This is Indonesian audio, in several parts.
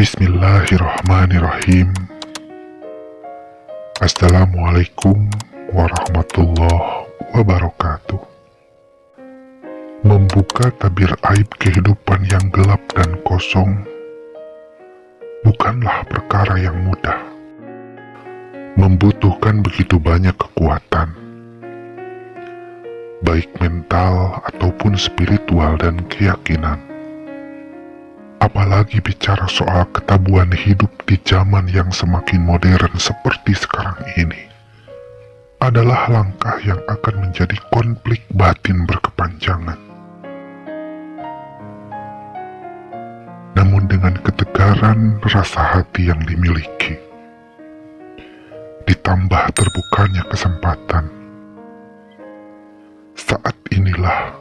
Bismillahirrahmanirrahim. Assalamualaikum warahmatullahi wabarakatuh. Membuka tabir aib kehidupan yang gelap dan kosong bukanlah perkara yang mudah. Membutuhkan begitu banyak kekuatan, baik mental ataupun spiritual dan keyakinan. Apalagi bicara soal ketabuhan hidup di zaman yang semakin modern seperti sekarang ini, adalah langkah yang akan menjadi konflik batin berkepanjangan. Namun dengan ketegaran rasa hati yang dimiliki, ditambah terbukanya kesempatan, saat inilah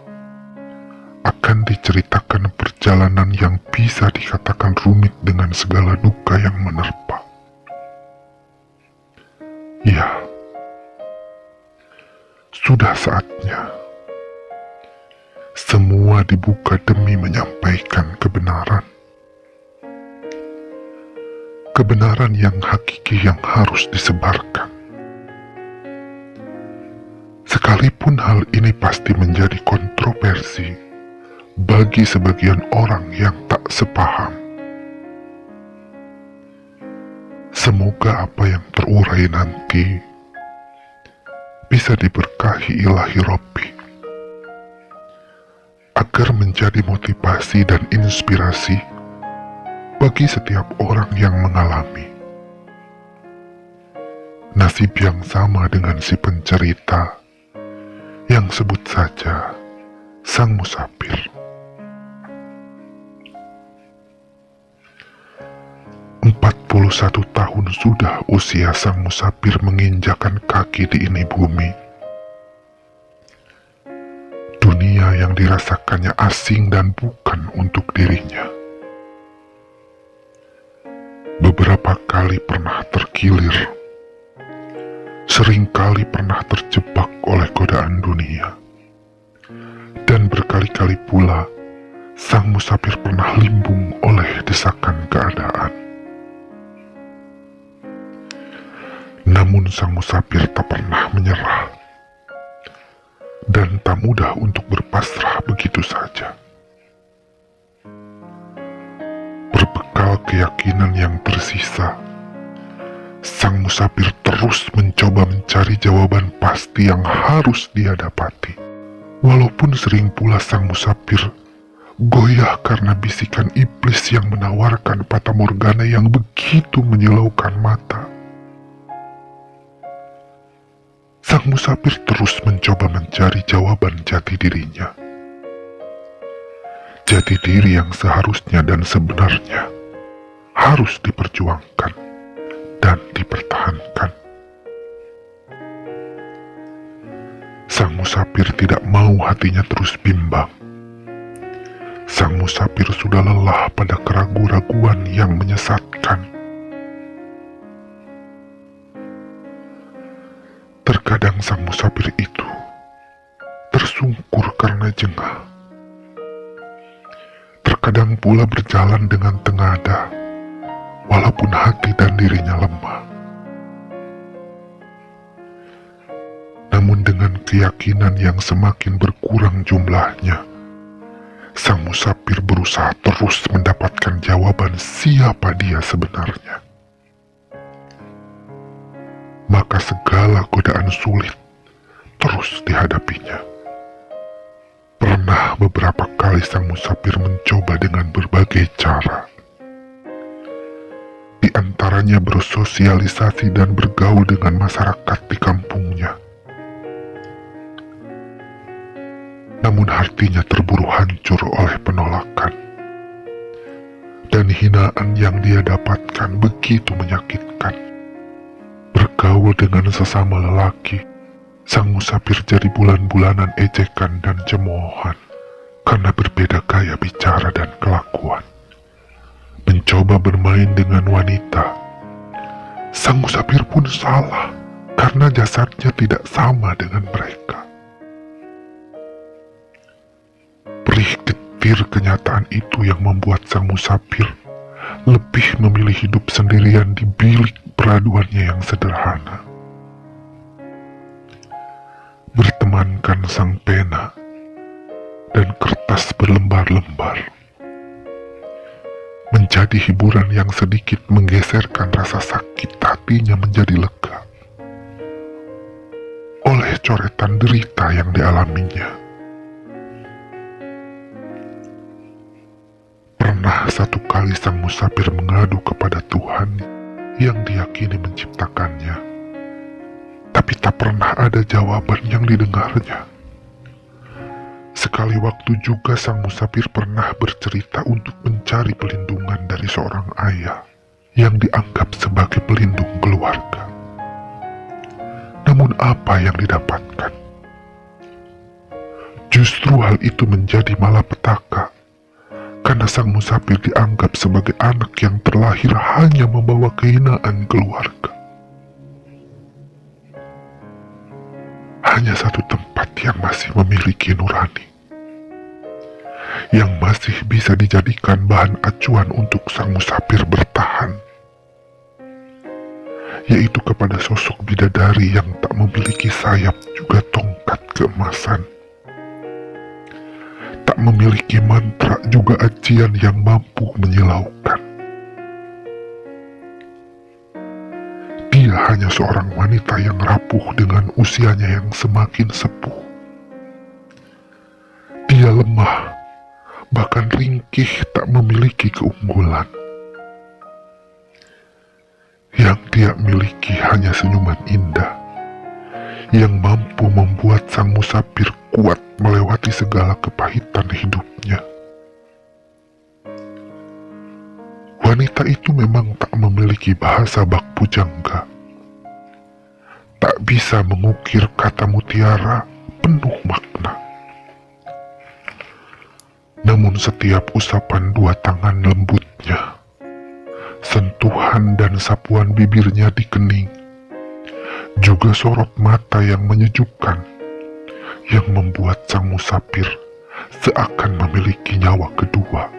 akan diceritakan perjalanan yang bisa dikatakan rumit dengan segala duka yang menerpa. Ya, sudah saatnya semua dibuka demi menyampaikan kebenaran. Kebenaran yang hakiki yang harus disebarkan. Sekalipun hal ini pasti menjadi kontroversi bagi sebagian orang yang tak sepaham. Semoga apa yang terurai nanti bisa diberkahi ilahi Rabbi, agar menjadi motivasi dan inspirasi bagi setiap orang yang mengalami nasib yang sama dengan si pencerita yang sebut saja sang musafir. 41 tahun sudah usia sang musafir menginjakan kaki di ini bumi. Dunia yang dirasakannya asing dan bukan untuk dirinya. Beberapa kali pernah terkilir, seringkali pernah terjebak oleh godaan dunia, dan berkali-kali pula sang musafir pernah limbung oleh desakan keadaan. Namun sang musafir tak pernah menyerah, dan tak mudah untuk berpasrah begitu saja. Berbekal keyakinan yang tersisa, sang musafir terus mencoba mencari jawaban pasti yang harus dia dapati. Walaupun sering pula sang musafir goyah karena bisikan iblis yang menawarkan fatamorgana yang begitu menyilaukan mata. Sang musafir terus mencoba mencari jawaban jati dirinya. Jati diri yang seharusnya dan sebenarnya harus diperjuangkan dan dipertahankan. Sang musafir tidak mau hatinya terus bimbang. Sang musafir sudah lelah pada keraguan-raguan yang menyesatkan. Terkadang sang musafir itu tersungkur karena jengah. Terkadang pula berjalan dengan tengada, walaupun hati dan dirinya lemah. Namun dengan keyakinan yang semakin berkurang jumlahnya, sang musafir berusaha terus mendapatkan jawaban siapa dia sebenarnya. Maka segala godaan sulit terus dihadapinya. Pernah beberapa kali sang musafir mencoba dengan berbagai cara. Di antaranya bersosialisasi dan bergaul dengan masyarakat di kampungnya. Namun hatinya terburu hancur oleh penolakan. Dan hinaan yang dia dapatkan begitu menyakitkan. Bergaul dengan sesama lelaki, sang musafir jadi bulan-bulanan ejekan dan cemoohan karena berbeda gaya bicara dan kelakuan. Mencoba bermain dengan wanita, sang musafir pun salah karena jasadnya tidak sama dengan mereka. Perih getir kenyataan itu yang membuat sang musafir lebih memilih hidup sendirian di bilik peraduannya yang sederhana. Bertemankan sang pena dan kertas berlembar-lembar menjadi hiburan yang sedikit menggeserkan rasa sakit hatinya menjadi lega oleh coretan derita yang dialaminya. Pernah satu kali sang musafir mengadu kepada Tuhan yang diyakini menciptakannya, tapi tak pernah ada jawaban yang didengarnya. Sekali waktu juga sang musafir pernah bercerita untuk mencari pelindungan dari seorang ayah yang dianggap sebagai pelindung keluarga. Namun apa yang didapatkan? Justru hal itu menjadi malapetaka, karena sang musafir dianggap sebagai anak yang terlahir hanya membawa kehinaan keluarga. Hanya satu tempat yang masih memiliki nurani, yang masih bisa dijadikan bahan acuan untuk sang musafir bertahan, yaitu kepada sosok bidadari yang tak memiliki sayap juga tongkat keemasan, tak memiliki mantra juga ajian yang mampu menyilaukan. Dia hanya seorang wanita yang rapuh dengan usianya yang semakin sepuh. Dia lemah, bahkan ringkih, tak memiliki keunggulan. Yang dia miliki hanya senyuman indah, yang mampu membuat sang musafir kuat melewati segala kepahitan hidupnya. Wanita itu memang tak memiliki bahasa bak pujangga, tak bisa mengukir kata mutiara penuh makna. Namun setiap usapan dua tangan lembutnya, sentuhan dan sapuan bibirnya di kening, juga sorot mata yang menyejukkan, yang membuat sang musafir seakan memiliki nyawa kedua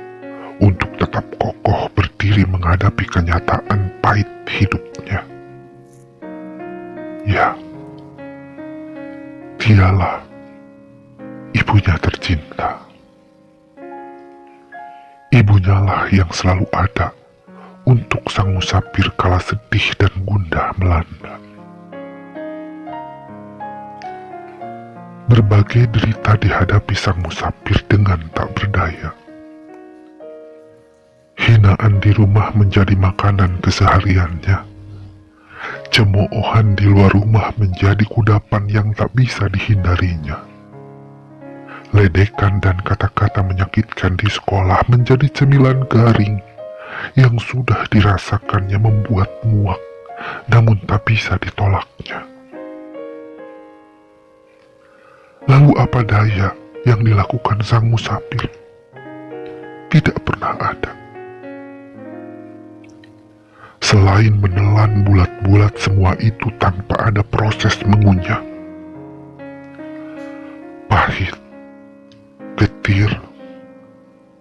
untuk tetap kokoh berdiri menghadapi kenyataan pahit hidupnya. Ya, dialah ibunya tercinta. Ibunya lah yang selalu ada untuk sang musafir kala sedih dan gundah melanda. Berbagai derita dihadapi sang musafir dengan tak berdaya. Hinaan di rumah menjadi makanan kesehariannya. Cemoohan di luar rumah menjadi kudapan yang tak bisa dihindarinya. Ledekan dan kata-kata menyakitkan di sekolah menjadi cemilan garing yang sudah dirasakannya membuat muak, namun tak bisa ditolaknya. Lalu apa daya yang dilakukan sang musafir? Tidak pernah ada. Selain menelan bulat-bulat semua itu tanpa ada proses mengunyah. Pahit, getir,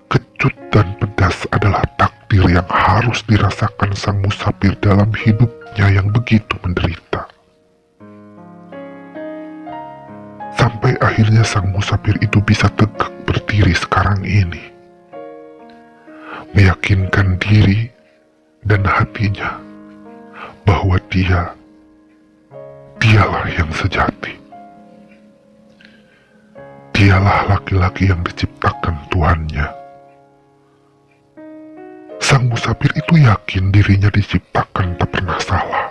kecut dan pedas adalah takdir yang harus dirasakan sang musafir dalam hidupnya yang begitu menderita. Sampai akhirnya sang musafir itu bisa tegak berdiri sekarang ini, meyakinkan diri dan hatinya bahwa dialah yang sejati. Dialah laki-laki yang diciptakan Tuhannya. Sang musafir itu yakin dirinya diciptakan tak pernah salah.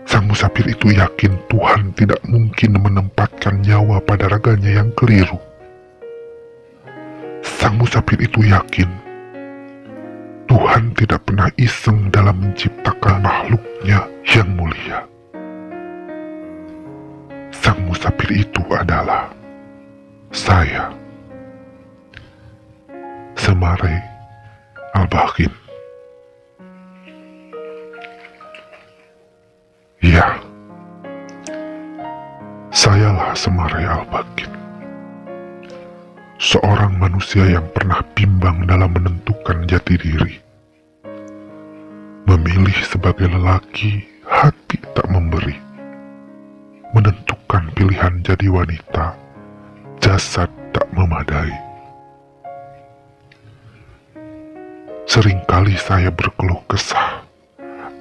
Sang musafir itu yakin Tuhan tidak mungkin menempatkan nyawa pada raganya yang keliru. Sang musafir itu yakin Tuhan tidak pernah iseng dalam menciptakan makhluknya yang mulia. Sang musafir itu adalah saya, Semare Al-Baghin. Ya, sayalah Semare Al-Baghin, seorang manusia yang pernah bimbang dalam menentukan jati diri. Memilih sebagai lelaki, hati tak memberi. Menentukan pilihan jadi wanita, jasad tak memadai. Seringkali saya berkeluh kesah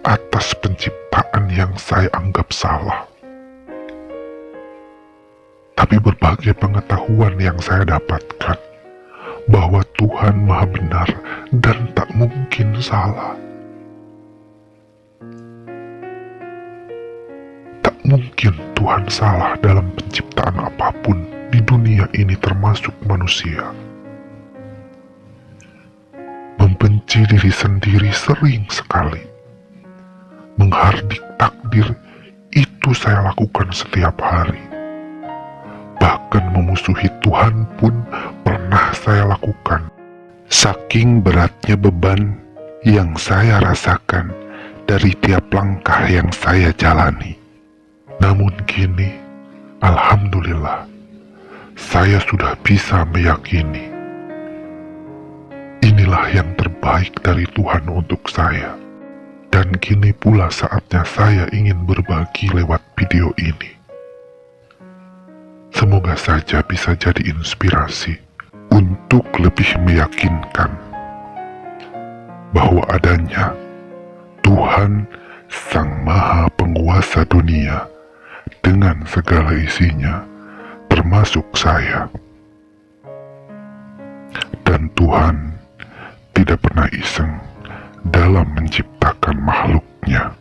atas penciptaan yang saya anggap salah. Tapi berbagai pengetahuan yang saya dapatkan bahwa Tuhan Maha Benar dan tak mungkin salah. Tak mungkin Tuhan salah dalam penciptaan apapun di dunia ini, termasuk manusia. Membenci diri sendiri sering sekali. Menghardik takdir itu saya lakukan setiap hari. Bahkan memusuhi Tuhan pun pernah saya lakukan. Saking beratnya beban yang saya rasakan dari tiap langkah yang saya jalani. Namun kini, alhamdulillah, saya sudah bisa meyakini inilah yang terbaik dari Tuhan untuk saya. Dan kini pula saatnya saya ingin berbagi lewat video ini. Semoga saja bisa jadi inspirasi untuk lebih meyakinkan bahwa adanya Tuhan Sang Maha Penguasa dunia dengan segala isinya, termasuk saya. Dan Tuhan tidak pernah iseng dalam menciptakan makhluknya.